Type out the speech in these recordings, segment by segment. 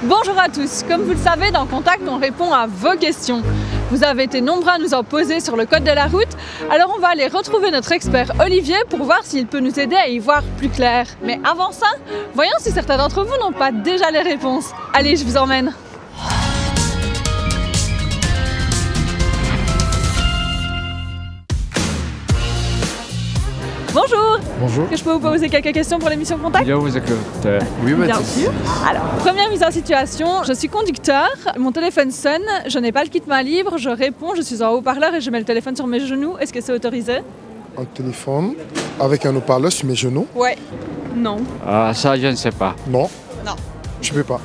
Bonjour à tous, comme vous le savez, dans Contact, on répond à vos questions. Vous avez été nombreux à nous en poser sur le code de la route, alors on va aller retrouver notre expert Olivier pour voir s'il peut nous aider à y voir plus clair. Mais avant ça, voyons si certains d'entre vous n'ont pas déjà les réponses. Allez, je vous emmène. Bonjour. Bonjour. Est-ce que je peux vous poser quelques questions pour l'émission Contact? Bien vous écoute. Oui, Bien sûr. Alors, première mise en situation, je suis conducteur, mon téléphone sonne, je n'ai pas le kit main libre, je réponds, je suis en haut-parleur et je mets le téléphone sur mes genoux. Est-ce que c'est autorisé? Un téléphone avec un haut-parleur sur mes genoux? Ouais. Non. Ah, ça, je ne sais pas. Non. Non. Je peux pas.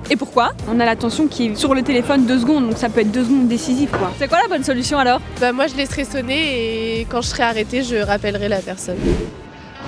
Et pourquoi? On a l'attention qui est sur le téléphone 2 secondes, donc ça peut être 2 secondes décisives quoi. C'est quoi la bonne solution alors? Moi je laisserai sonner et quand je serai arrêtée, je rappellerai la personne.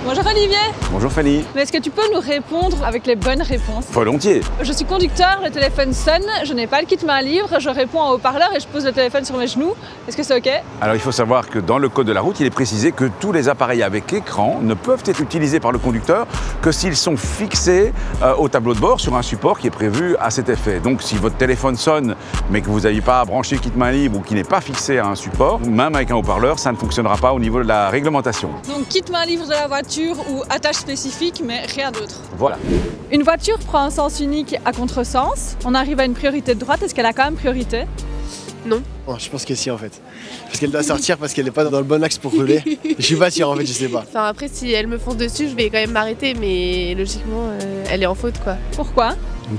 Bonjour Olivier. Bonjour Fanny. Mais est-ce que tu peux nous répondre avec les bonnes réponses? Volontiers. Je suis conducteur, le téléphone sonne, je n'ai pas le kit main libre, je réponds en haut-parleur et je pose le téléphone sur mes genoux. Est-ce que c'est ok? Alors il faut savoir que dans le code de la route, il est précisé que tous les appareils avec écran ne peuvent être utilisés par le conducteur que s'ils sont fixés au tableau de bord sur un support qui est prévu à cet effet. Donc si votre téléphone sonne mais que vous n'avez pas branché le kit main libre ou qui n'est pas fixé à un support, même avec un haut-parleur, ça ne fonctionnera pas au niveau de la réglementation. Donc kit main libre de la voiture ou attache spécifique mais rien d'autre. Voilà. Une voiture prend un sens unique à contresens, on arrive à une priorité de droite, est-ce qu'elle a quand même priorité? Non. Oh, je pense que si en fait. Parce qu'elle doit sortir parce qu'elle n'est pas dans le bon axe pour rouler. Je suis pas sûr en fait, je sais pas. Enfin après si elles me font dessus, je vais quand même m'arrêter mais logiquement elle est en faute quoi. Pourquoi?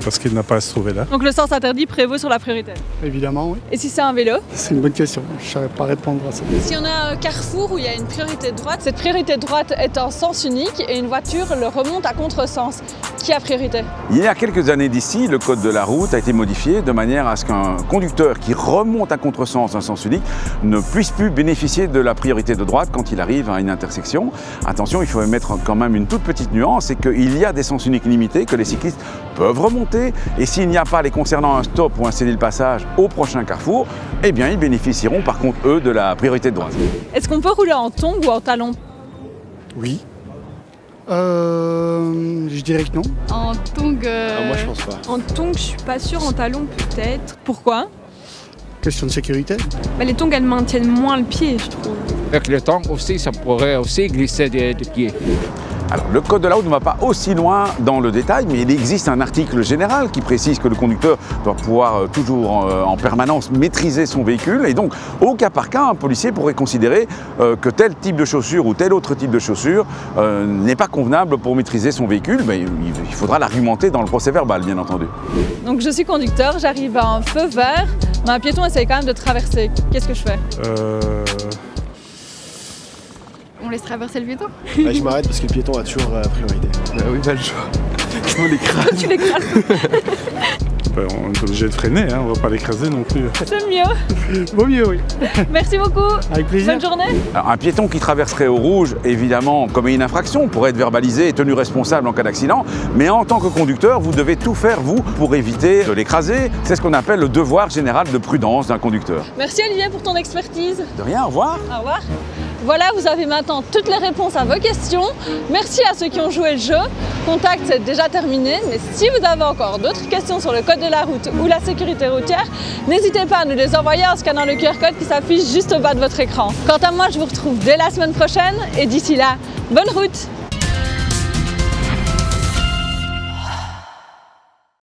Parce qu'il n'a pas à se trouver là. Donc le sens interdit prévaut sur la priorité. Évidemment, oui. Et si c'est un vélo? C'est une bonne question, je ne saurais pas répondre à ça. Si on a un carrefour où il y a une priorité de droite, cette priorité de droite est en sens unique et une voiture le remonte à contresens. Qui a priorité? Il y a quelques années d'ici, le code de la route a été modifié de manière à ce qu'un conducteur qui remonte à contresens d'un sens unique ne puisse plus bénéficier de la priorité de droite quand il arrive à une intersection. Attention, il faut mettre quand même une toute petite nuance, c'est qu'il y a des sens uniques limités que les cyclistes peuvent remonter et s'il n'y a pas les concernant un stop ou un céder le passage au prochain carrefour, eh bien ils bénéficieront par contre eux de la priorité de droite. Est-ce qu'on peut rouler en tongs ou en talons? Oui. Je dirais que non. En tongs, Moi je pense pas. en tongs, je suis pas sûre, en talons peut-être. Pourquoi? Question de sécurité. Les tongs elles maintiennent moins le pied je trouve. Avec le temps aussi, ça pourrait aussi glisser des pieds. Alors, le code de la route ne va pas aussi loin dans le détail, mais il existe un article général qui précise que le conducteur doit pouvoir toujours en permanence maîtriser son véhicule. Et donc, au cas par cas, un policier pourrait considérer que tel type de chaussure ou tel autre type de chaussure n'est pas convenable pour maîtriser son véhicule. Mais il faudra l'argumenter dans le procès verbal, bien entendu. Donc je suis conducteur, j'arrive à un feu vert, mais un piéton essaye quand même de traverser. Qu'est-ce que je fais? On laisse traverser le piéton. Je m'arrête parce que le piéton a toujours priorité. Oui, pas le choix. Je me l'écrase. Tu l'écrases. On est obligé de freiner, hein, on va pas l'écraser non plus. C'est mieux. Vaut mieux, oui. Merci beaucoup. Avec plaisir. Bonne journée. Alors, un piéton qui traverserait au rouge, évidemment, commet une infraction, pourrait être verbalisé et tenu responsable en cas d'accident. Mais en tant que conducteur, vous devez tout faire, vous, pour éviter de l'écraser. C'est ce qu'on appelle le devoir général de prudence d'un conducteur. Merci Olivier pour ton expertise. De rien, au revoir. Au revoir. Voilà, vous avez maintenant toutes les réponses à vos questions. Merci à ceux qui ont joué le jeu. Contact, c'est déjà terminé. Mais si vous avez encore d'autres questions sur le code de la route ou la sécurité routière, n'hésitez pas à nous les envoyer en scannant le QR code qui s'affiche juste au bas de votre écran. Quant à moi, je vous retrouve dès la semaine prochaine et d'ici là, bonne route!